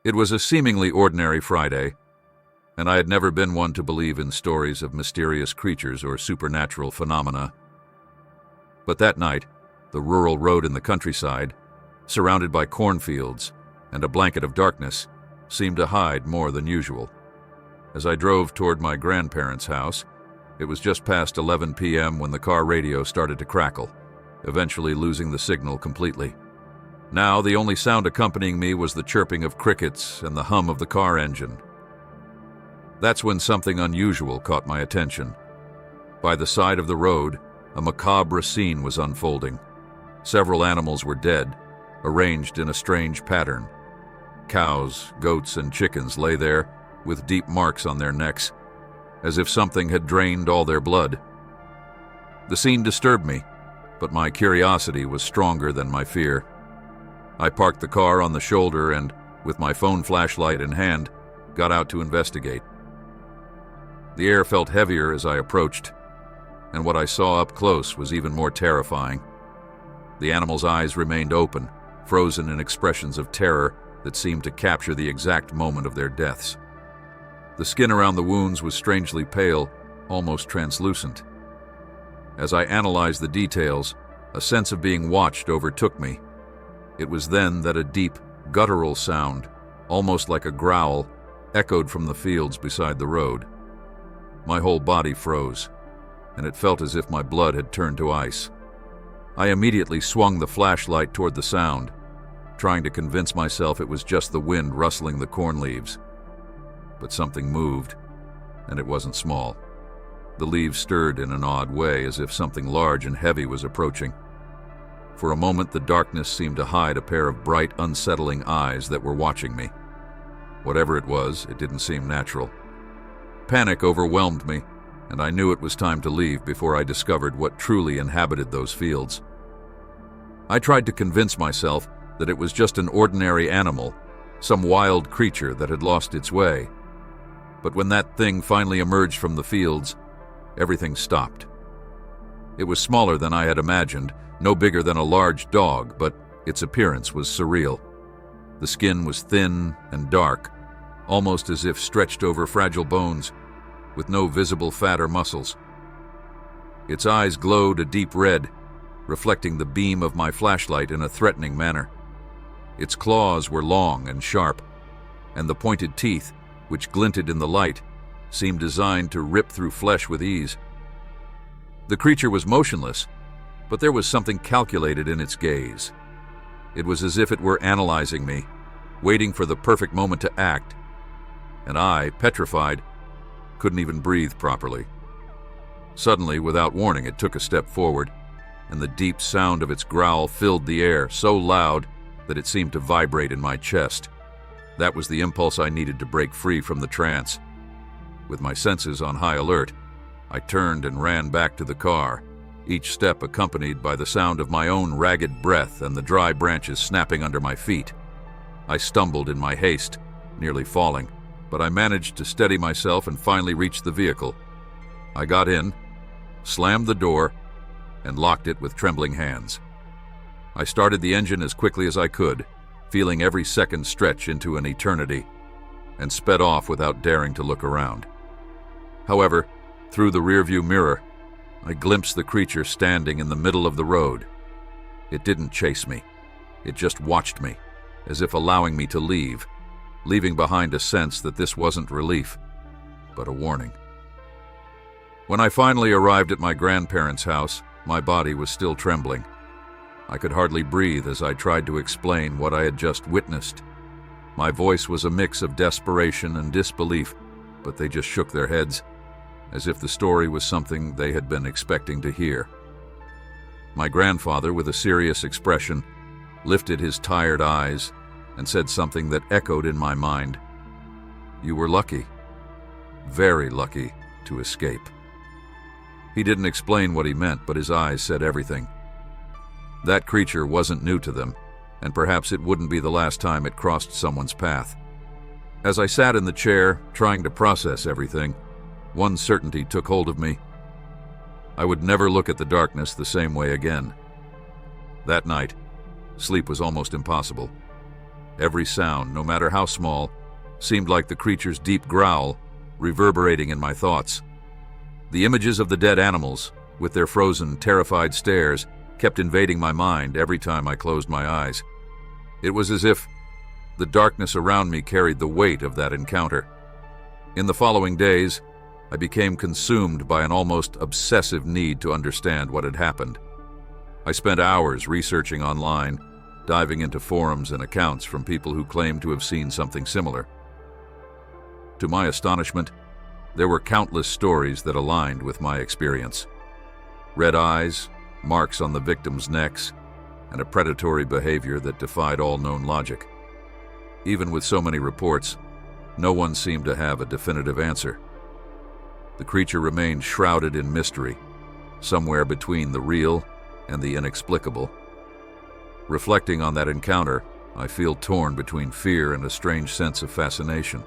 It was a seemingly ordinary Friday, and I had never been one to believe in stories of mysterious creatures or supernatural phenomena. But that night, the rural road in the countryside, surrounded by cornfields and a blanket of darkness, seemed to hide more than usual. As I drove toward my grandparents' house, it was just past 11 p.m. when the car radio started to crackle, eventually losing the signal completely. Now, the only sound accompanying me was the chirping of crickets and the hum of the car engine. That's when something unusual caught my attention. By the side of the road, a macabre scene was unfolding. Several animals were dead, arranged in a strange pattern. Cows, goats, and chickens lay there with deep marks on their necks, as if something had drained all their blood. The scene disturbed me, but my curiosity was stronger than my fear. I parked the car on the shoulder and, with my phone flashlight in hand, got out to investigate. The air felt heavier as I approached, and what I saw up close was even more terrifying. The animals' eyes remained open, frozen in expressions of terror that seemed to capture the exact moment of their deaths. The skin around the wounds was strangely pale, almost translucent. As I analyzed the details, a sense of being watched overtook me. It was then that a deep, guttural sound, almost like a growl, echoed from the fields beside the road. My whole body froze, and it felt as if my blood had turned to ice. I immediately swung the flashlight toward the sound, trying to convince myself it was just the wind rustling the corn leaves. But something moved, and it wasn't small. The leaves stirred in an odd way, as if something large and heavy was approaching. For a moment, the darkness seemed to hide a pair of bright, unsettling eyes that were watching me. Whatever it was, it didn't seem natural. Panic overwhelmed me, and I knew it was time to leave before I discovered what truly inhabited those fields. I tried to convince myself that it was just an ordinary animal, some wild creature that had lost its way. But when that thing finally emerged from the fields, everything stopped. It was smaller than I had imagined, no bigger than a large dog, but its appearance was surreal. The skin was thin and dark, almost as if stretched over fragile bones, with no visible fat or muscles. Its eyes glowed a deep red, reflecting the beam of my flashlight in a threatening manner. Its claws were long and sharp, and the pointed teeth, which glinted in the light, seemed designed to rip through flesh with ease. The creature was motionless, but there was something calculated in its gaze. It was as if it were analyzing me, waiting for the perfect moment to act, and I, petrified, couldn't even breathe properly. Suddenly, without warning, it took a step forward, and the deep sound of its growl filled the air so loud that it seemed to vibrate in my chest. That was the impulse I needed to break free from the trance. With my senses on high alert, I turned and ran back to the car, each step accompanied by the sound of my own ragged breath and the dry branches snapping under my feet. I stumbled in my haste, nearly falling, but I managed to steady myself and finally reached the vehicle. I got in, slammed the door, and locked it with trembling hands. I started the engine as quickly as I could, feeling every second stretch into an eternity, and sped off without daring to look around. However, through the rearview mirror, I glimpsed the creature standing in the middle of the road. It didn't chase me. It just watched me, as if allowing me to leave, leaving behind a sense that this wasn't relief, but a warning. When I finally arrived at my grandparents' house, my body was still trembling. I could hardly breathe as I tried to explain what I had just witnessed. My voice was a mix of desperation and disbelief, but they just shook their heads, as if the story was something they had been expecting to hear. My grandfather, with a serious expression, lifted his tired eyes and said something that echoed in my mind. "You were lucky, very lucky, to escape." He didn't explain what he meant, but his eyes said everything. That creature wasn't new to them, and perhaps it wouldn't be the last time it crossed someone's path. As I sat in the chair, trying to process everything, one certainty took hold of me. I would never look at the darkness the same way again. That night, sleep was almost impossible. Every sound, no matter how small, seemed like the creature's deep growl, reverberating in my thoughts. The images of the dead animals, with their frozen, terrified stares, kept invading my mind every time I closed my eyes. It was as if the darkness around me carried the weight of that encounter. In the following days, I became consumed by an almost obsessive need to understand what had happened. I spent hours researching online, diving into forums and accounts from people who claimed to have seen something similar. To my astonishment, there were countless stories that aligned with my experience. Red eyes, marks on the victims' necks, and a predatory behavior that defied all known logic. Even with so many reports, no one seemed to have a definitive answer. The creature remained shrouded in mystery, somewhere between the real and the inexplicable. Reflecting on that encounter, I feel torn between fear and a strange sense of fascination.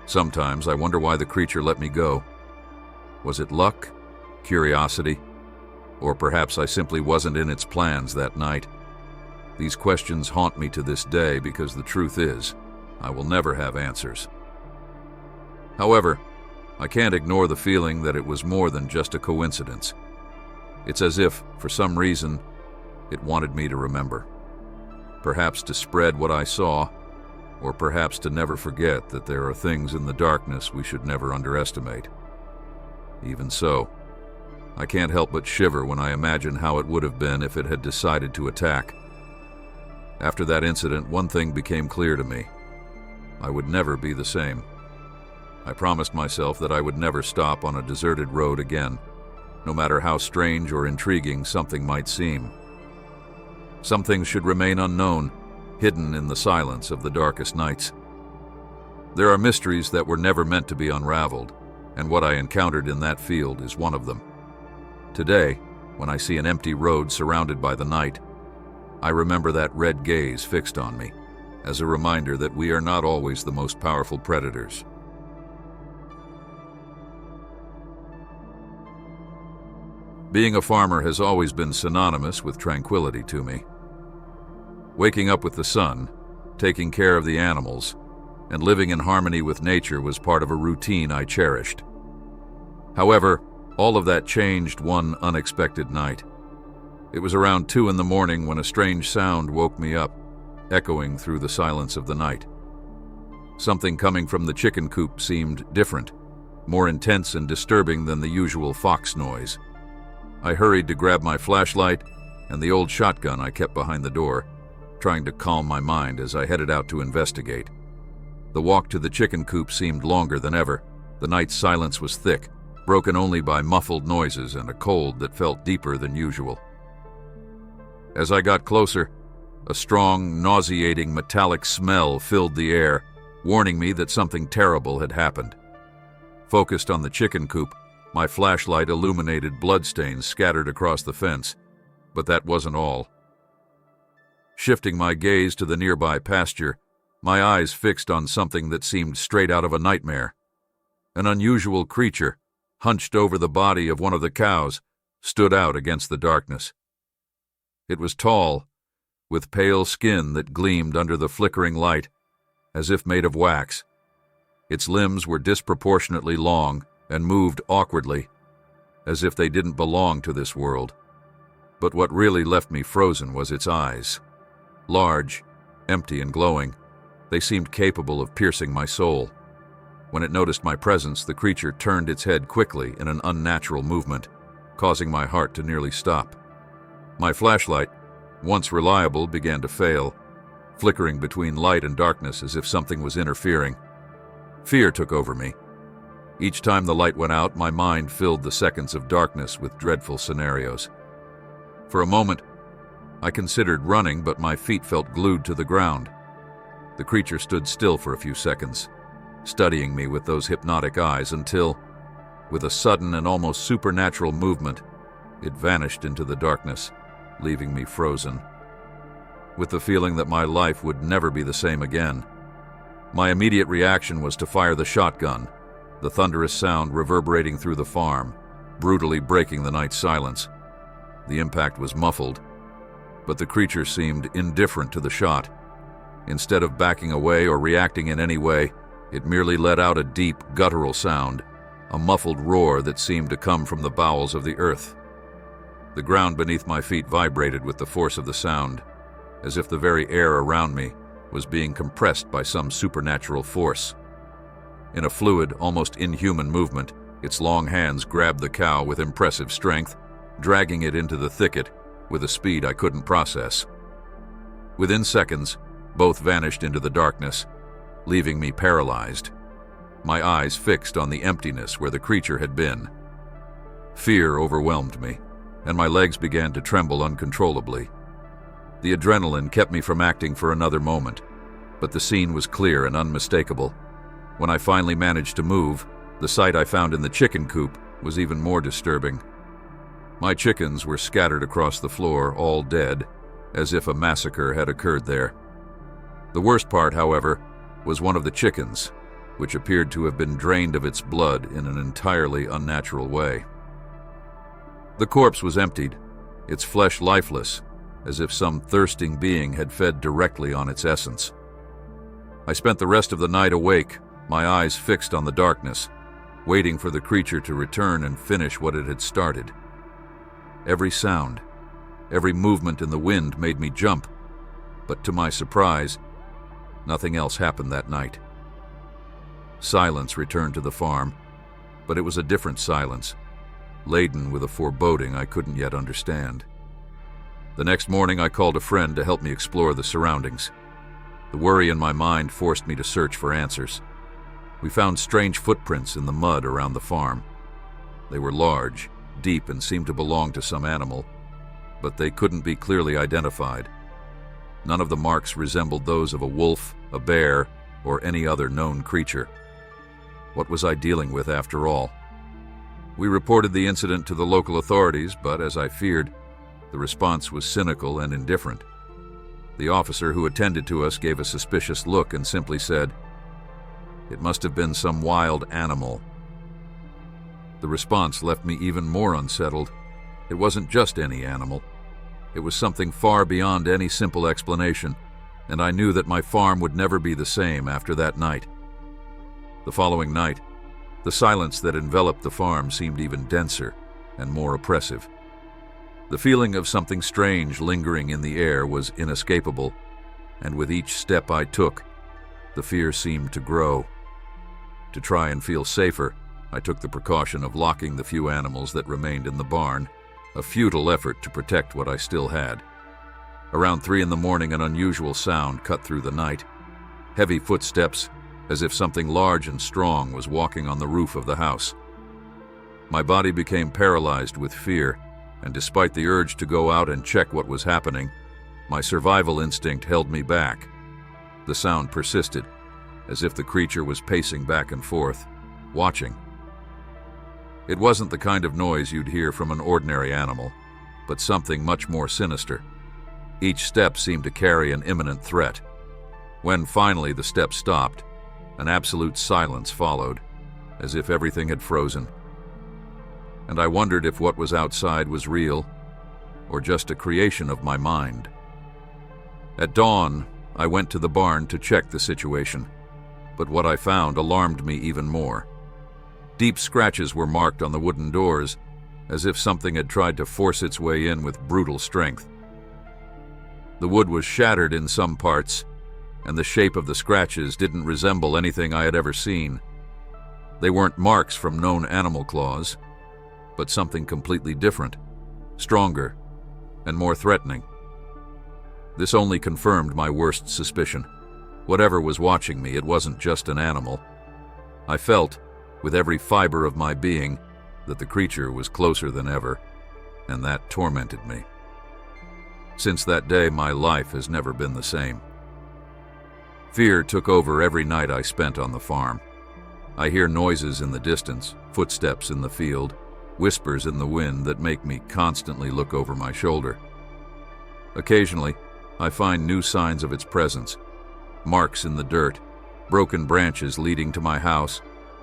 Sometimes I wonder why the creature let me go. Was it luck, curiosity, or perhaps I simply wasn't in its plans that night? These questions haunt me to this day because the truth is, I will never have answers. However, I can't ignore the feeling that it was more than just a coincidence. It's as if, for some reason, it wanted me to remember. Perhaps to spread what I saw, or perhaps to never forget that there are things in the darkness we should never underestimate. Even so, I can't help but shiver when I imagine how it would have been if it had decided to attack. After that incident, one thing became clear to me. I would never be the same. I promised myself that I would never stop on a deserted road again, no matter how strange or intriguing something might seem. Some things should remain unknown, hidden in the silence of the darkest nights. There are mysteries that were never meant to be unraveled, and what I encountered in that field is one of them. Today, when I see an empty road surrounded by the night, I remember that red gaze fixed on me, as a reminder that we are not always the most powerful predators. Being a farmer has always been synonymous with tranquility to me. Waking up with the sun, taking care of the animals, and living in harmony with nature was part of a routine I cherished. However, all of that changed one unexpected night. It was around 2 a.m. when a strange sound woke me up, echoing through the silence of the night. Something coming from the chicken coop seemed different, more intense and disturbing than the usual fox noise. I hurried to grab my flashlight and the old shotgun I kept behind the door, trying to calm my mind as I headed out to investigate. The walk to the chicken coop seemed longer than ever. The night's silence was thick, broken only by muffled noises and a cold that felt deeper than usual. As I got closer, a strong, nauseating, metallic smell filled the air, warning me that something terrible had happened. Focused on the chicken coop, my flashlight illuminated bloodstains scattered across the fence, but that wasn't all. Shifting my gaze to the nearby pasture, my eyes fixed on something that seemed straight out of a nightmare. An unusual creature, hunched over the body of one of the cows, stood out against the darkness. It was tall, with pale skin that gleamed under the flickering light, as if made of wax. Its limbs were disproportionately long and moved awkwardly, as if they didn't belong to this world. But what really left me frozen was its eyes. Large, empty and glowing, they seemed capable of piercing my soul. When it noticed my presence, the creature turned its head quickly in an unnatural movement, causing my heart to nearly stop. My flashlight, once reliable, began to fail, flickering between light and darkness as if something was interfering. Fear took over me. Each time the light went out, my mind filled the seconds of darkness with dreadful scenarios. For a moment, I considered running, but my feet felt glued to the ground. The creature stood still for a few seconds, studying me with those hypnotic eyes until, with a sudden and almost supernatural movement, it vanished into the darkness, leaving me frozen, with the feeling that my life would never be the same again. My immediate reaction was to fire the shotgun, the thunderous sound reverberating through the farm, brutally breaking the night's silence. The impact was muffled, but the creature seemed indifferent to the shot, Instead of backing away or reacting in any way, it merely let out a deep, guttural sound, a muffled roar that seemed to come from the bowels of the earth. The ground beneath my feet vibrated with the force of the sound, as if the very air around me was being compressed by some supernatural force. In a fluid, almost inhuman movement, its long hands grabbed the cow with impressive strength, dragging it into the thicket with a speed I couldn't process. Within seconds, both vanished into the darkness, leaving me paralyzed, my eyes fixed on the emptiness where the creature had been. Fear overwhelmed me, and my legs began to tremble uncontrollably. The adrenaline kept me from acting for another moment, but the scene was clear and unmistakable. When I finally managed to move, the sight I found in the chicken coop was even more disturbing. My chickens were scattered across the floor, all dead, as if a massacre had occurred there. The worst part, however, was one of the chickens, which appeared to have been drained of its blood in an entirely unnatural way. The corpse was emptied, its flesh lifeless, as if some thirsting being had fed directly on its essence. I spent the rest of the night awake, my eyes fixed on the darkness, waiting for the creature to return and finish what it had started. Every sound, every movement in the wind made me jump, but to my surprise, nothing else happened that night. Silence returned to the farm, but it was a different silence, laden with a foreboding I couldn't yet understand. The next morning I called a friend to help me explore the surroundings. The worry in my mind forced me to search for answers. We found strange footprints in the mud around the farm. They were large, deep, and seemed to belong to some animal, but they couldn't be clearly identified. None of the marks resembled those of a wolf, a bear, or any other known creature. What was I dealing with after all? We reported the incident to the local authorities, but as I feared, the response was cynical and indifferent. The officer who attended to us gave a suspicious look and simply said, "It must have been some wild animal." The response left me even more unsettled. It wasn't just any animal. It was something far beyond any simple explanation, and I knew that my farm would never be the same after that night. The following night, the silence that enveloped the farm seemed even denser and more oppressive. The feeling of something strange lingering in the air was inescapable, and with each step I took, the fear seemed to grow. To try and feel safer, I took the precaution of locking the few animals that remained in the barn, a futile effort to protect what I still had. Around 3 a.m, an unusual sound cut through the night. Heavy footsteps, as if something large and strong was walking on the roof of the house. My body became paralyzed with fear, and despite the urge to go out and check what was happening, my survival instinct held me back. The sound persisted, as if the creature was pacing back and forth, watching. It wasn't the kind of noise you'd hear from an ordinary animal, but something much more sinister. Each step seemed to carry an imminent threat. When finally the step stopped, an absolute silence followed, as if everything had frozen. And I wondered if what was outside was real, or just a creation of my mind. At dawn, I went to the barn to check the situation, but what I found alarmed me even more. Deep scratches were marked on the wooden doors, as if something had tried to force its way in with brutal strength. The wood was shattered in some parts, and the shape of the scratches didn't resemble anything I had ever seen. They weren't marks from known animal claws, but something completely different, stronger, and more threatening. This only confirmed my worst suspicion. Whatever was watching me, it wasn't just an animal. I felt, with every fiber of my being, that the creature was closer than ever, and that tormented me. Since that day, my life has never been the same. Fear took over every night I spent on the farm. I hear noises in the distance, footsteps in the field, whispers in the wind that make me constantly look over my shoulder. Occasionally, I find new signs of its presence, marks in the dirt, broken branches leading to my house,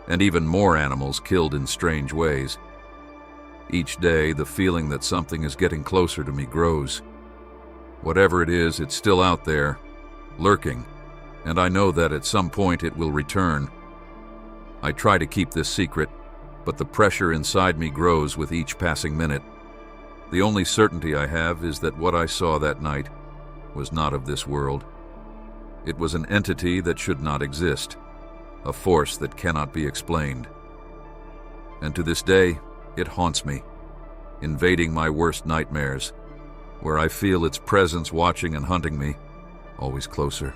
and even more animals killed in strange ways. Each day, the feeling that something is getting closer to me grows. Whatever it is, it's still out there, lurking, and I know that at some point it will return. I try to keep this secret, but the pressure inside me grows with each passing minute. The only certainty I have is that what I saw that night was not of this world. It was an entity that should not exist, a force that cannot be explained. And to this day, it haunts me, invading my worst nightmares, where I feel its presence watching and hunting me, always closer.